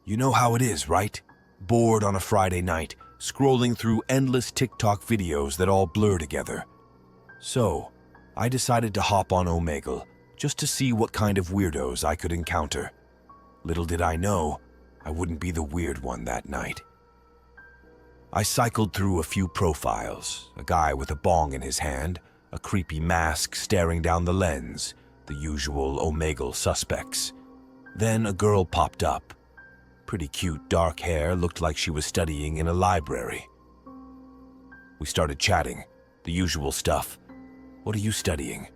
You know how it is, right? Bored on a Friday night, scrolling through endless TikTok videos that all blur together. So, I decided to hop on Omegle just to see what kind of weirdos I could encounter. Little did I know, I wouldn't be the weird one that night. I cycled through a few profiles, a guy with a bong in his hand, a creepy mask staring down the lens, the usual Omegle suspects. Then a girl popped up. Pretty cute, dark hair, looked like she was studying in a library. We started chatting, the usual stuff. What are you studying?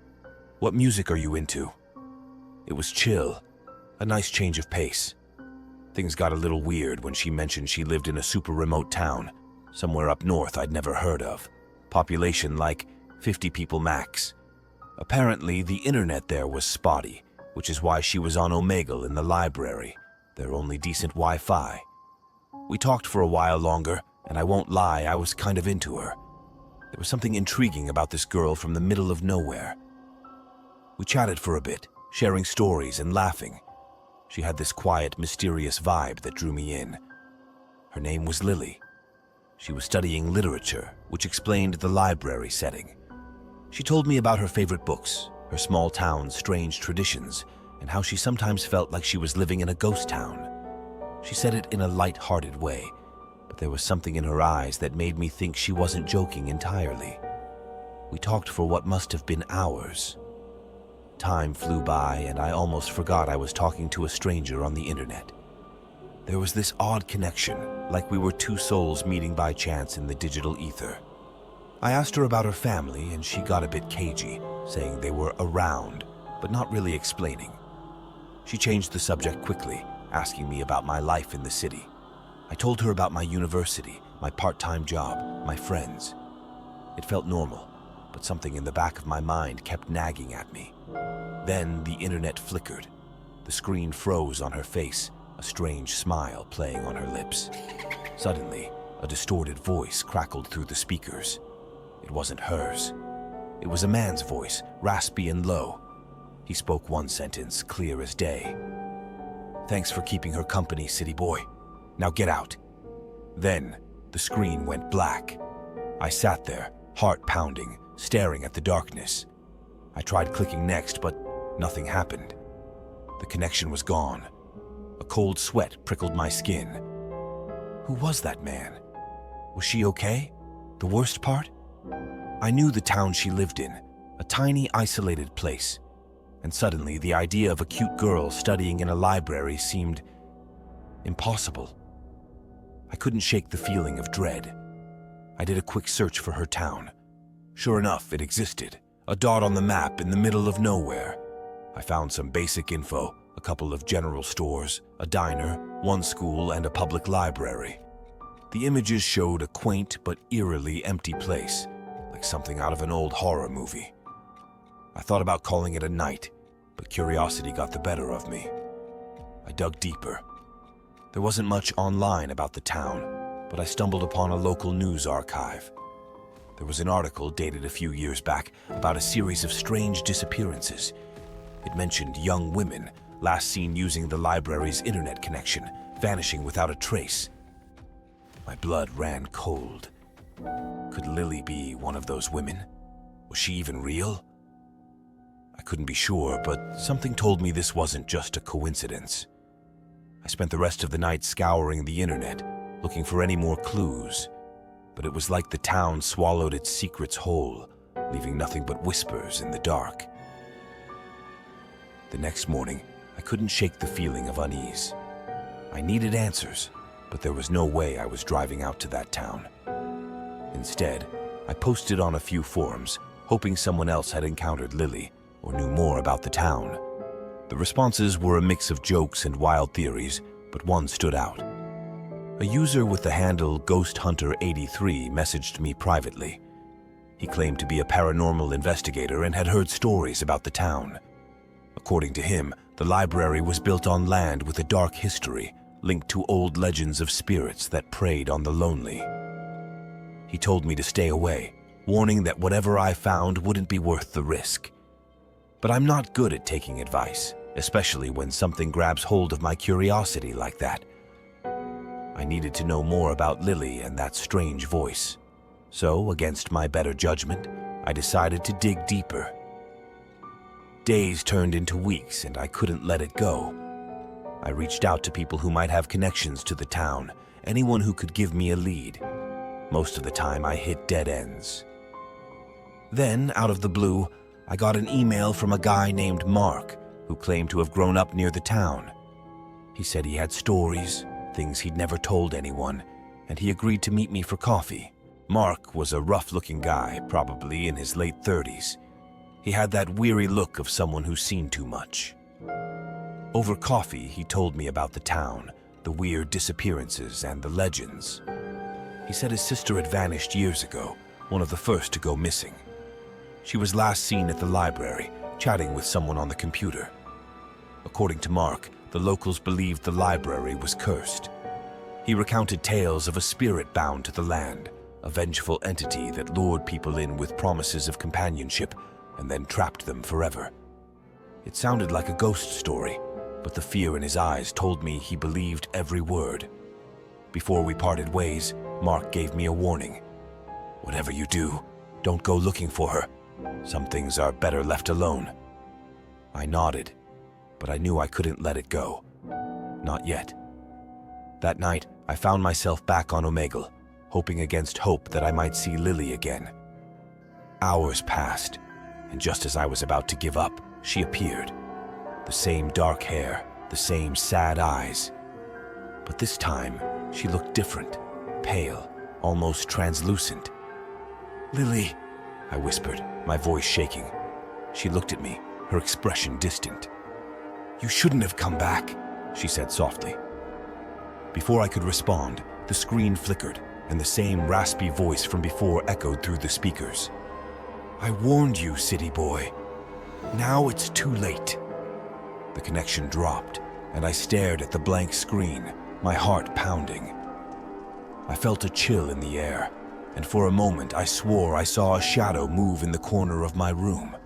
What music are you into? It was chill, a nice change of pace. Things got a little weird when she mentioned she lived in a super remote town, somewhere up north I'd never heard of. Population like 50 people max. Apparently, the internet there was spotty, which is why she was on Omegle in the library, their only decent Wi-Fi. We talked for a while longer, and I won't lie, I was kind of into her. There was something intriguing about this girl from the middle of nowhere. We chatted for a bit, sharing stories and laughing. She had this quiet, mysterious vibe that drew me in. Her name was Lily. She was studying literature, which explained the library setting. She told me about her favorite books, her small town's strange traditions, and how she sometimes felt like she was living in a ghost town. She said it in a light-hearted way, but there was something in her eyes that made me think she wasn't joking entirely. We talked for what must have been hours. Time flew by, and I almost forgot I was talking to a stranger on the internet. There was this odd connection, like we were two souls meeting by chance in the digital ether. I asked her about her family, and she got a bit cagey, saying they were around, but not really explaining. She changed the subject quickly, asking me about my life in the city. I told her about my university, my part-time job, my friends. It felt normal, but something in the back of my mind kept nagging at me. Then the internet flickered. The screen froze on her face, a strange smile playing on her lips. Suddenly, a distorted voice crackled through the speakers. It wasn't hers. It was a man's voice, raspy and low. He spoke one sentence, clear as day. "Thanks for keeping her company, city boy. Now get out." Then, the screen went black. I sat there, heart pounding, staring at the darkness. I tried clicking next, but nothing happened. The connection was gone. A cold sweat prickled my skin. Who was that man? Was she okay? The worst part? I knew the town she lived in, a tiny, isolated place. And suddenly, the idea of a cute girl studying in a library seemed impossible. I couldn't shake the feeling of dread. I did a quick search for her town. Sure enough, it existed, a dot on the map in the middle of nowhere. I found some basic info, a couple of general stores, a diner, one school, and a public library. The images showed a quaint but eerily empty place, like something out of an old horror movie. I thought about calling it a night, but curiosity got the better of me. I dug deeper. There wasn't much online about the town, but I stumbled upon a local news archive. There was an article dated a few years back about a series of strange disappearances. It mentioned young women last seen using the library's internet connection, vanishing without a trace. My blood ran cold. Could Lily be one of those women? Was she even real? I couldn't be sure, but something told me this wasn't just a coincidence. I spent the rest of the night scouring the internet, looking for any more clues, but it was like the town swallowed its secrets whole, leaving nothing but whispers in the dark. The next morning, I couldn't shake the feeling of unease. I needed answers, but there was no way I was driving out to that town. Instead, I posted on a few forums, hoping someone else had encountered Lily or knew more about the town. The responses were a mix of jokes and wild theories, but one stood out. A user with the handle GhostHunter83 messaged me privately. He claimed to be a paranormal investigator and had heard stories about the town. According to him, the library was built on land with a dark history, linked to old legends of spirits that preyed on the lonely. He told me to stay away, warning that whatever I found wouldn't be worth the risk. But I'm not good at taking advice, especially when something grabs hold of my curiosity like that. I needed to know more about Lily and that strange voice. So, against my better judgment, I decided to dig deeper. Days turned into weeks and I couldn't let it go. I reached out to people who might have connections to the town, anyone who could give me a lead. Most of the time I hit dead ends. Then, out of the blue, I got an email from a guy named Mark, who claimed to have grown up near the town. He said he had stories, things he'd never told anyone, and he agreed to meet me for coffee. Mark was a rough-looking guy, probably in his late 30s. He had that weary look of someone who's seen too much. Over coffee, he told me about the town, the weird disappearances, and the legends. He said his sister had vanished years ago, one of the first to go missing. She was last seen at the library, chatting with someone on the computer. According to Mark, the locals believed the library was cursed. He recounted tales of a spirit bound to the land, a vengeful entity that lured people in with promises of companionship and then trapped them forever. It sounded like a ghost story, but the fear in his eyes told me he believed every word. Before we parted ways, Mark gave me a warning. Whatever you do, don't go looking for her. Some things are better left alone. I nodded, but I knew I couldn't let it go. Not yet. That night, I found myself back on Omegle, hoping against hope that I might see Lily again. Hours passed, and just as I was about to give up, she appeared. The same dark hair, the same sad eyes. But this time, she looked different, pale, almost translucent. "Lily," I whispered, my voice shaking. She looked at me, her expression distant. "You shouldn't have come back," she said softly. Before I could respond, the screen flickered, and the same raspy voice from before echoed through the speakers. "I warned you, city boy. Now it's too late." The connection dropped, and I stared at the blank screen, my heart pounding. I felt a chill in the air, and for a moment I swore I saw a shadow move in the corner of my room.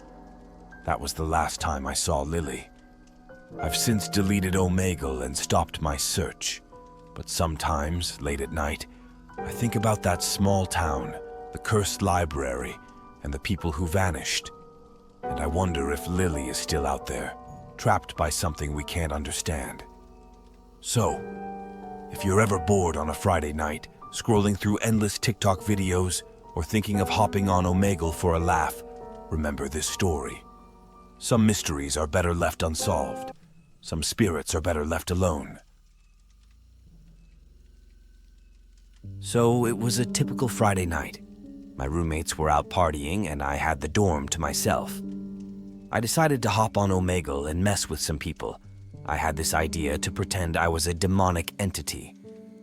That was the last time I saw Lily. I've since deleted Omegle and stopped my search, but sometimes, late at night, I think about that small town, the cursed library, and the people who vanished. And I wonder if Lily is still out there, trapped by something we can't understand. So, if you're ever bored on a Friday night, scrolling through endless TikTok videos, or thinking of hopping on Omegle for a laugh, remember this story. Some mysteries are better left unsolved. Some spirits are better left alone. So it was a typical Friday night. My roommates were out partying and I had the dorm to myself. I decided to hop on Omegle and mess with some people. I had this idea to pretend I was a demonic entity.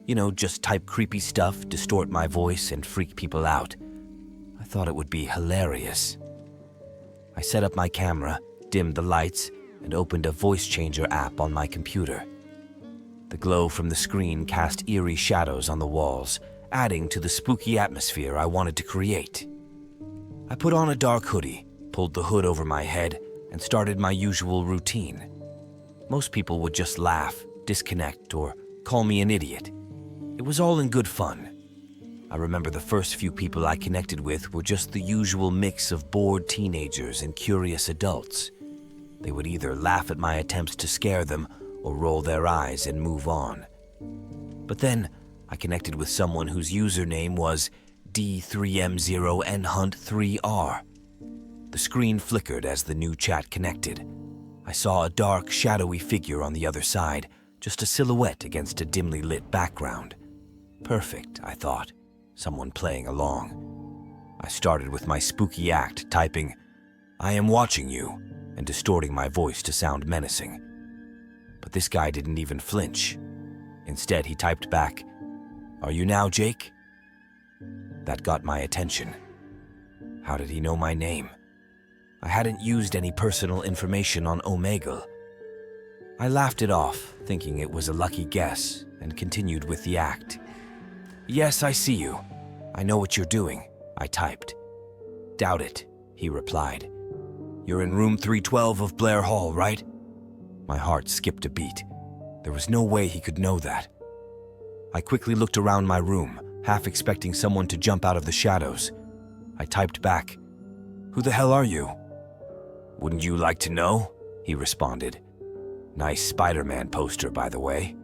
You know, just type creepy stuff, distort my voice, and freak people out. I thought it would be hilarious. I set up my camera, dimmed the lights, and opened a voice changer app on my computer. The glow from the screen cast eerie shadows on the walls, adding to the spooky atmosphere I wanted to create. I put on a dark hoodie, pulled the hood over my head, and started my usual routine. Most people would just laugh, disconnect, or call me an idiot. It was all in good fun. I remember the first few people I connected with were just the usual mix of bored teenagers and curious adults. They would either laugh at my attempts to scare them or roll their eyes and move on. But then, I connected with someone whose username was D3M0NHunt3R. The screen flickered as the new chat connected. I saw a dark, shadowy figure on the other side, just a silhouette against a dimly lit background. Perfect, I thought. Someone playing along. I started with my spooky act, typing, "I am watching you," and distorting my voice to sound menacing. But this guy didn't even flinch. Instead, he typed back, "Are you now, Jake?" That got my attention. How did he know my name? I hadn't used any personal information on Omegle. I laughed it off, thinking it was a lucky guess, and continued with the act. "Yes, I see you. I know what you're doing," I typed. "Doubt it," he replied. "You're in room 312 of Blair Hall, right?" My heart skipped a beat. There was no way he could know that. I quickly looked around my room, half expecting someone to jump out of the shadows. I typed back, "Who the hell are you?" "Wouldn't you like to know?" he responded. "Nice Spider-Man poster, by the way."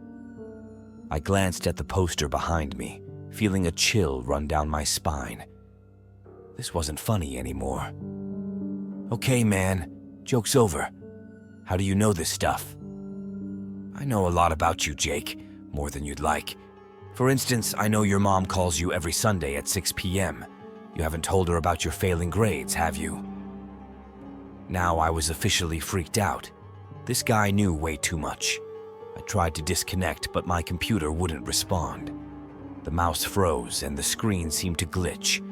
I glanced at the poster behind me, feeling a chill run down my spine. This wasn't funny anymore. "Okay, man, joke's over. How do you know this stuff?" "I know a lot about you, Jake, more than you'd like. For instance, I know your mom calls you every Sunday at 6 p.m. You haven't told her about your failing grades, have you?" Now I was officially freaked out. This guy knew way too much. I tried to disconnect, but my computer wouldn't respond. The mouse froze and the screen seemed to glitch.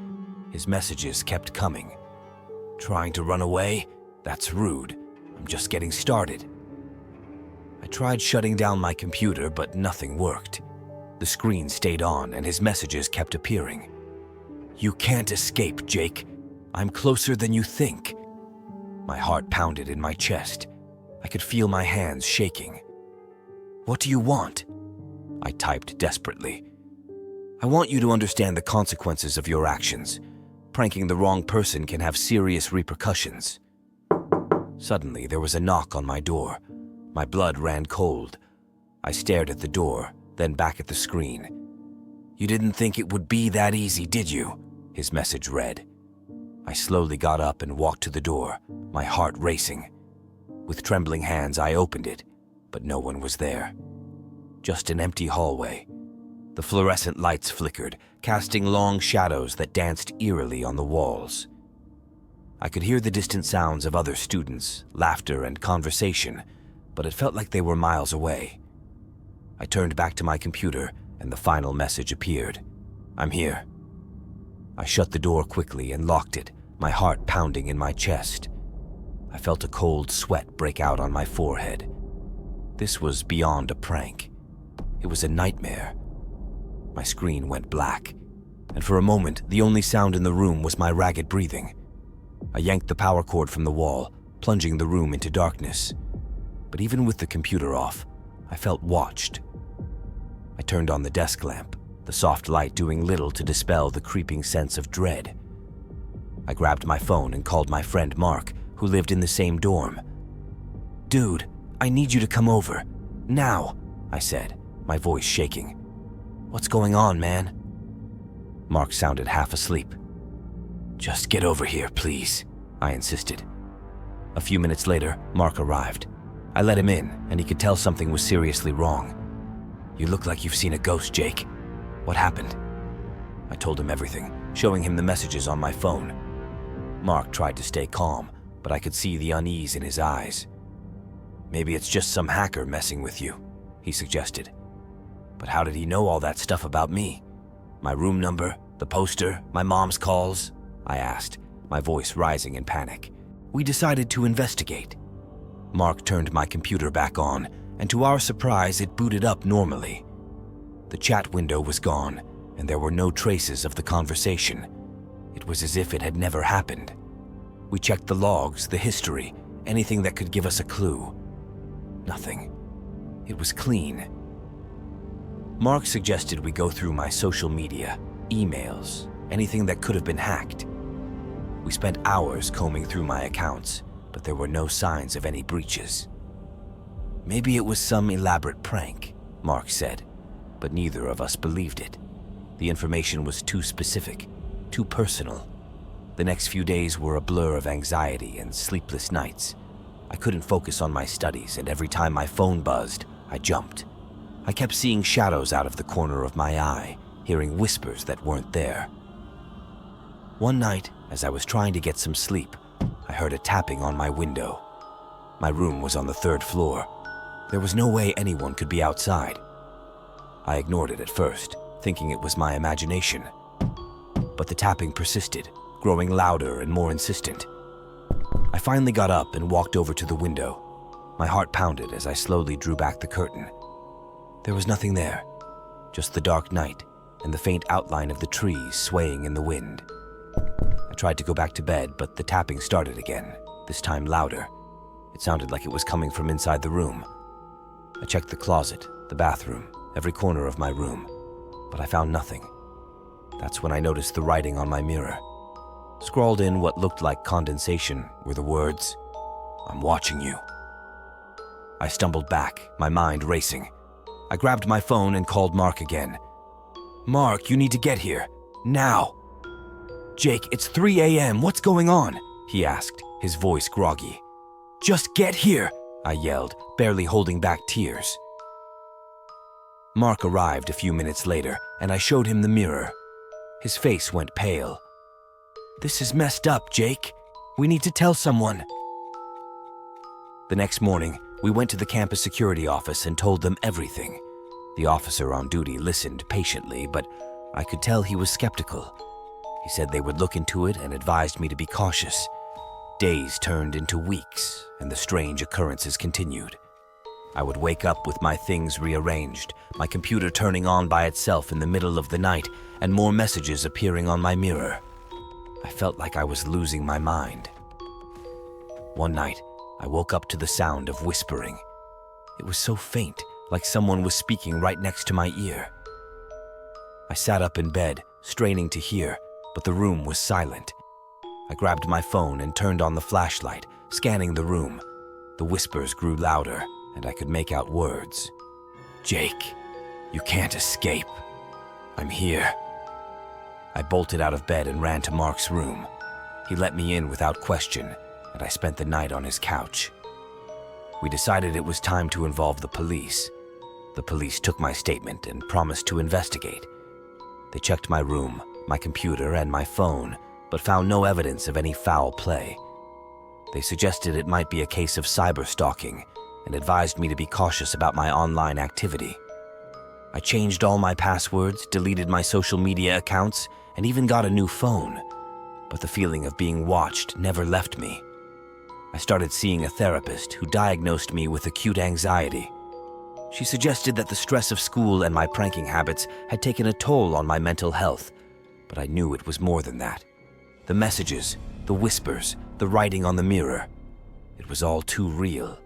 His messages kept coming. "Trying to run away? That's rude. I'm just getting started." I tried shutting down my computer, but nothing worked. The screen stayed on and his messages kept appearing. "You can't escape, Jake. I'm closer than you think." My heart pounded in my chest. I could feel my hands shaking. "What do you want?" I typed desperately. "I want you to understand the consequences of your actions. Pranking the wrong person can have serious repercussions." Suddenly, there was a knock on my door. My blood ran cold. I stared at the door, then back at the screen. "You didn't think it would be that easy, did you?" his message read. I slowly got up and walked to the door, my heart racing. With trembling hands, I opened it, but no one was there. Just an empty hallway. The fluorescent lights flickered, casting long shadows that danced eerily on the walls. I could hear the distant sounds of other students, laughter and conversation, but it felt like they were miles away. I turned back to my computer, and the final message appeared. "I'm here." I shut the door quickly and locked it, my heart pounding in my chest. I felt a cold sweat break out on my forehead. This was beyond a prank. It was a nightmare. My screen went black, and for a moment, the only sound in the room was my ragged breathing. I yanked the power cord from the wall, plunging the room into darkness. But even with the computer off, I felt watched. I turned on the desk lamp, the soft light doing little to dispel the creeping sense of dread. I grabbed my phone and called my friend Mark, who lived in the same dorm. "Dude, I need you to come over. Now," I said, my voice shaking. "What's going on, man?" Mark sounded half asleep. "Just get over here, please," I insisted. A few minutes later, Mark arrived. I let him in, and he could tell something was seriously wrong. "You look like you've seen a ghost, Jake. What happened?" I told him everything, showing him the messages on my phone. Mark tried to stay calm, but I could see the unease in his eyes. "Maybe it's just some hacker messing with you," he suggested. "But how did he know all that stuff about me? My room number, the poster, my mom's calls?" I asked, my voice rising in panic. "We decided to investigate." Mark turned my computer back on, and to our surprise, it booted up normally. The chat window was gone, and there were no traces of the conversation. It was as if it had never happened. We checked the logs, the history, anything that could give us a clue. Nothing. It was clean. Mark suggested we go through my social media, emails, anything that could have been hacked. We spent hours combing through my accounts, but there were no signs of any breaches. "Maybe it was some elaborate prank," Mark said, but neither of us believed it. The information was too specific, too personal. The next few days were a blur of anxiety and sleepless nights. I couldn't focus on my studies, and every time my phone buzzed, I jumped. I kept seeing shadows out of the corner of my eye, hearing whispers that weren't there. One night, as I was trying to get some sleep, I heard a tapping on my window. My room was on the 3rd floor. There was no way anyone could be outside. I ignored it at first, thinking it was my imagination. But the tapping persisted, growing louder and more insistent. I finally got up and walked over to the window. My heart pounded as I slowly drew back the curtain. There was nothing there, just the dark night and the faint outline of the trees swaying in the wind. I tried to go back to bed, but the tapping started again, this time louder. It sounded like it was coming from inside the room. I checked the closet, the bathroom, every corner of my room, but I found nothing. That's when I noticed the writing on my mirror. Scrawled in what looked like condensation were the words, "I'm watching you." I stumbled back, my mind racing. I grabbed my phone and called Mark again. "Mark, you need to get here. Now." "Jake, it's 3 a.m. What's going on?" he asked, his voice groggy. "Just get here," I yelled, barely holding back tears. Mark arrived a few minutes later, and I showed him the mirror. His face went pale. "This is messed up, Jake. We need to tell someone." The next morning, we went to the campus security office and told them everything. The officer on duty listened patiently, but I could tell he was skeptical. He said they would look into it and advised me to be cautious. Days turned into weeks, and the strange occurrences continued. I would wake up with my things rearranged, my computer turning on by itself in the middle of the night, and more messages appearing on my mirror. I felt like I was losing my mind. One night, I woke up to the sound of whispering. It was so faint, like someone was speaking right next to my ear. I sat up in bed, straining to hear, but the room was silent. I grabbed my phone and turned on the flashlight, scanning the room. The whispers grew louder, and I could make out words. "Jake, you can't escape. I'm here." I bolted out of bed and ran to Mark's room. He let me in without question, and I spent the night on his couch. We decided it was time to involve the police. The police took my statement and promised to investigate. They checked my room, my computer, and my phone, but found no evidence of any foul play. They suggested it might be a case of cyberstalking and advised me to be cautious about my online activity. I changed all my passwords, deleted my social media accounts, and even got a new phone. But the feeling of being watched never left me. I started seeing a therapist who diagnosed me with acute anxiety. She suggested that the stress of school and my pranking habits had taken a toll on my mental health, but I knew it was more than that. The messages, the whispers, the writing on the mirror. It was all too real.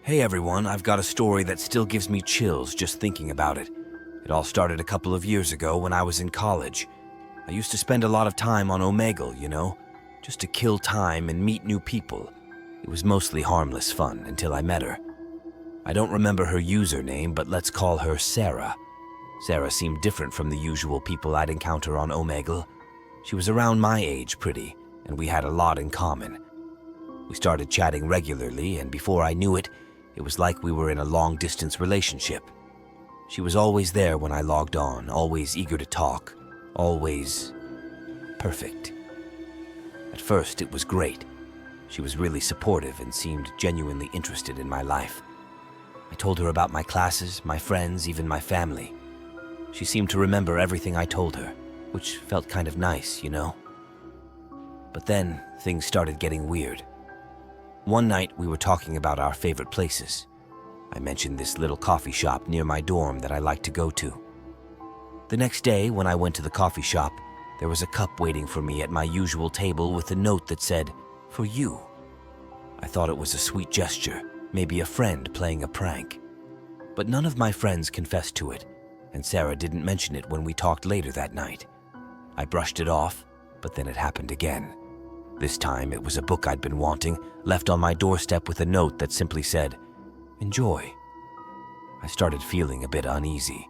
Hey everyone, I've got a story that still gives me chills just thinking about it. It all started a couple of years ago when I was in college. I used to spend a lot of time on Omegle, just to kill time and meet new people. It was mostly harmless fun until I met her. I don't remember her username, but let's call her Sarah. Sarah seemed different from the usual people I'd encounter on Omegle. She was around my age pretty, and we had a lot in common. We started chatting regularly, and before I knew it, it was like we were in a long-distance relationship. She was always there when I logged on, always eager to talk, always perfect. At first, it was great. She was really supportive and seemed genuinely interested in my life. I told her about my classes, my friends, even my family. She seemed to remember everything I told her, which felt kind of nice, But then, things started getting weird. One night, we were talking about our favorite places. I mentioned this little coffee shop near my dorm that I liked to go to. The next day, when I went to the coffee shop, there was a cup waiting for me at my usual table with a note that said, "For you." I thought it was a sweet gesture, maybe a friend playing a prank. But none of my friends confessed to it, and Sarah didn't mention it when we talked later that night. I brushed it off, but then it happened again. This time, it was a book I'd been wanting, left on my doorstep with a note that simply said, "Enjoy." I started feeling a bit uneasy.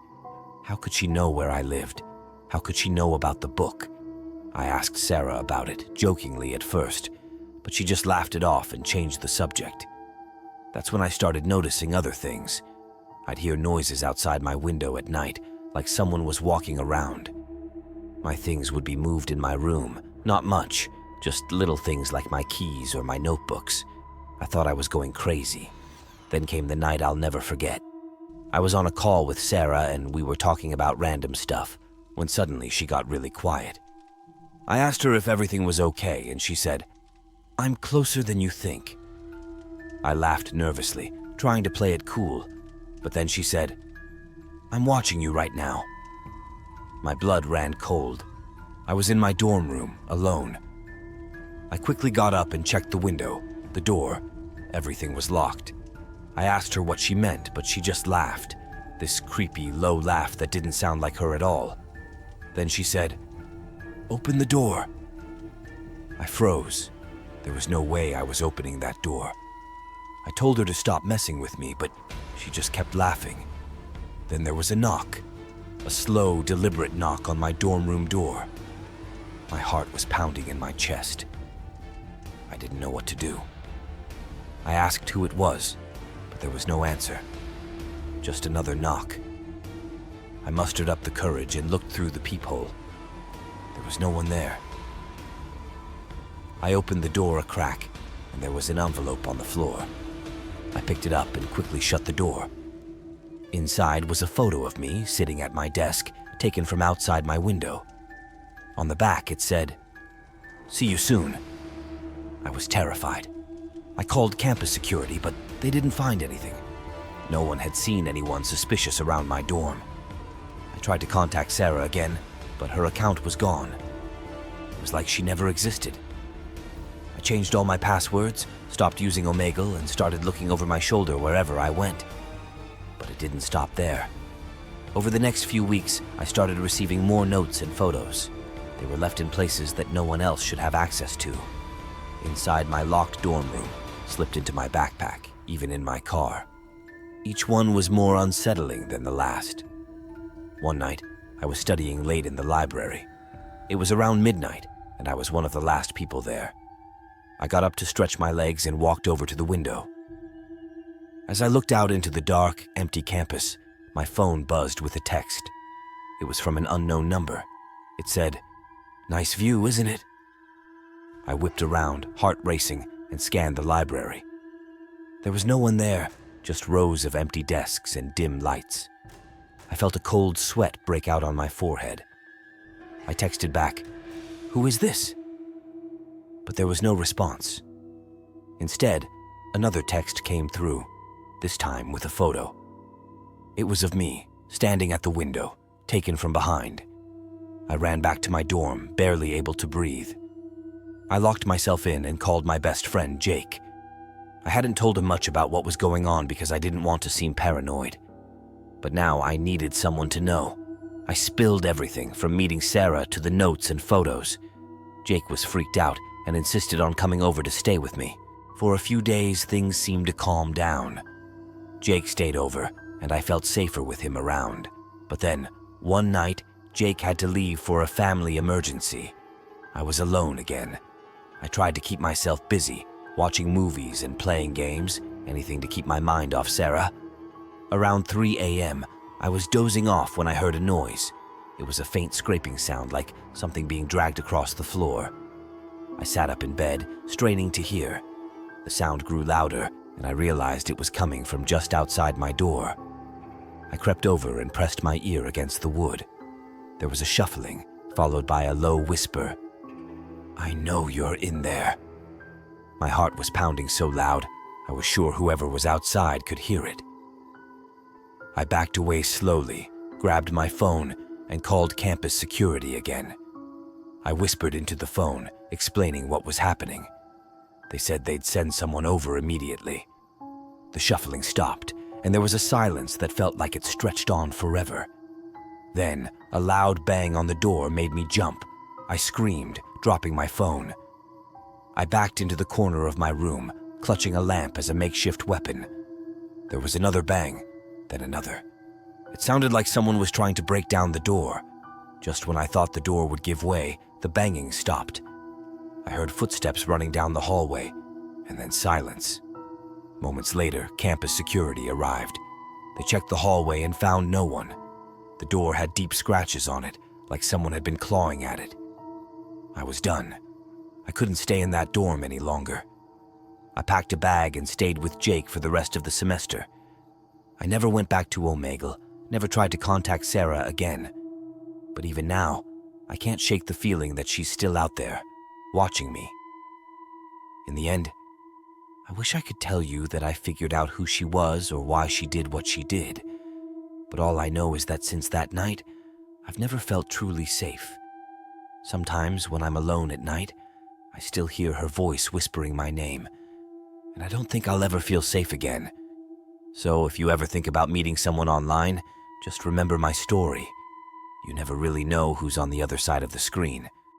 How could she know where I lived? How could she know about the book? I asked Sarah about it, jokingly at first, but she just laughed it off and changed the subject. That's when I started noticing other things. I'd hear noises outside my window at night, like someone was walking around. My things would be moved in my room, not much, just little things like my keys or my notebooks. I thought I was going crazy. Then came the night I'll never forget. I was on a call with Sarah and we were talking about random stuff, when suddenly she got really quiet. I asked her if everything was okay and she said, "I'm closer than you think." I laughed nervously, trying to play it cool, but then she said, "I'm watching you right now." My blood ran cold. I was in my dorm room, alone. I quickly got up and checked the window, the door. Everything was locked. I asked her what she meant, but she just laughed. this creepy, low laugh that didn't sound like her at all. Then she said, "Open the door." I froze. There was no way I was opening that door. I told her to stop messing with me, but she just kept laughing. Then there was a knock, a slow, deliberate knock on my dorm room door. My heart was pounding in my chest. I didn't know what to do. I asked who it was, but there was no answer. Just another knock. I mustered up the courage and looked through the peephole. There was no one there. I opened the door a crack, and there was an envelope on the floor. I picked it up and quickly shut the door. Inside was a photo of me sitting at my desk, taken from outside my window. On the back it said, "See you soon." I was terrified. I called campus security, but they didn't find anything. No one had seen anyone suspicious around my dorm. I tried to contact Sarah again, but her account was gone. It was like she never existed. I changed all my passwords, stopped using Omegle, and started looking over my shoulder wherever I went. But it didn't stop there. Over the next few weeks, I started receiving more notes and photos. They were left in places that no one else should have access to. Inside my locked dorm room, slipped into my backpack, even in my car. Each one was more unsettling than the last. One night, I was studying late in the library. It was around midnight, and I was one of the last people there. I got up to stretch my legs and walked over to the window. As I looked out into the dark, empty campus, my phone buzzed with a text. It was from an unknown number. It said, "Nice view, isn't it?" I whipped around, heart racing, and scanned the library. There was no one there, just rows of empty desks and dim lights. I felt a cold sweat break out on my forehead. I texted back, "Who is this?" But there was no response. Instead, another text came through, this time with a photo. It was of me, standing at the window, taken from behind. I ran back to my dorm, barely able to breathe. I locked myself in and called my best friend, Jake. I hadn't told him much about what was going on because I didn't want to seem paranoid. But now I needed someone to know. I spilled everything, from meeting Sarah to the notes and photos. Jake was freaked out and insisted on coming over to stay with me. For a few days, things seemed to calm down. Jake stayed over, and I felt safer with him around. But then, one night, Jake had to leave for a family emergency. I was alone again. I tried to keep myself busy, watching movies and playing games, anything to keep my mind off Sarah. Around 3 a.m., I was dozing off when I heard a noise. It was a faint scraping sound, like something being dragged across the floor. I sat up in bed, straining to hear. The sound grew louder, and I realized it was coming from just outside my door. I crept over and pressed my ear against the wood. There was a shuffling, followed by a low whisper. "I know you're in there." My heart was pounding so loud, I was sure whoever was outside could hear it. I backed away slowly, grabbed my phone, and called campus security again. I whispered into the phone, explaining what was happening. They said they'd send someone over immediately. The shuffling stopped, and there was a silence that felt like it stretched on forever. Then, a loud bang on the door made me jump. I screamed, dropping my phone. I backed into the corner of my room, clutching a lamp as a makeshift weapon. There was another bang, then another. It sounded like someone was trying to break down the door. Just when I thought the door would give way, the banging stopped. I heard footsteps running down the hallway, and then silence. Moments later, campus security arrived. They checked the hallway and found no one. The door had deep scratches on it, like someone had been clawing at it. I was done. I couldn't stay in that dorm any longer. I packed a bag and stayed with Jake for the rest of the semester. I never went back to Omegle, never tried to contact Sarah again. But even now, I can't shake the feeling that she's still out there, watching me. In the end, I wish I could tell you that I figured out who she was or why she did what she did. But all I know is that since that night, I've never felt truly safe. Sometimes when I'm alone at night, I still hear her voice whispering my name, and I don't think I'll ever feel safe again. So if you ever think about meeting someone online, just remember my story. You never really know who's on the other side of the screen.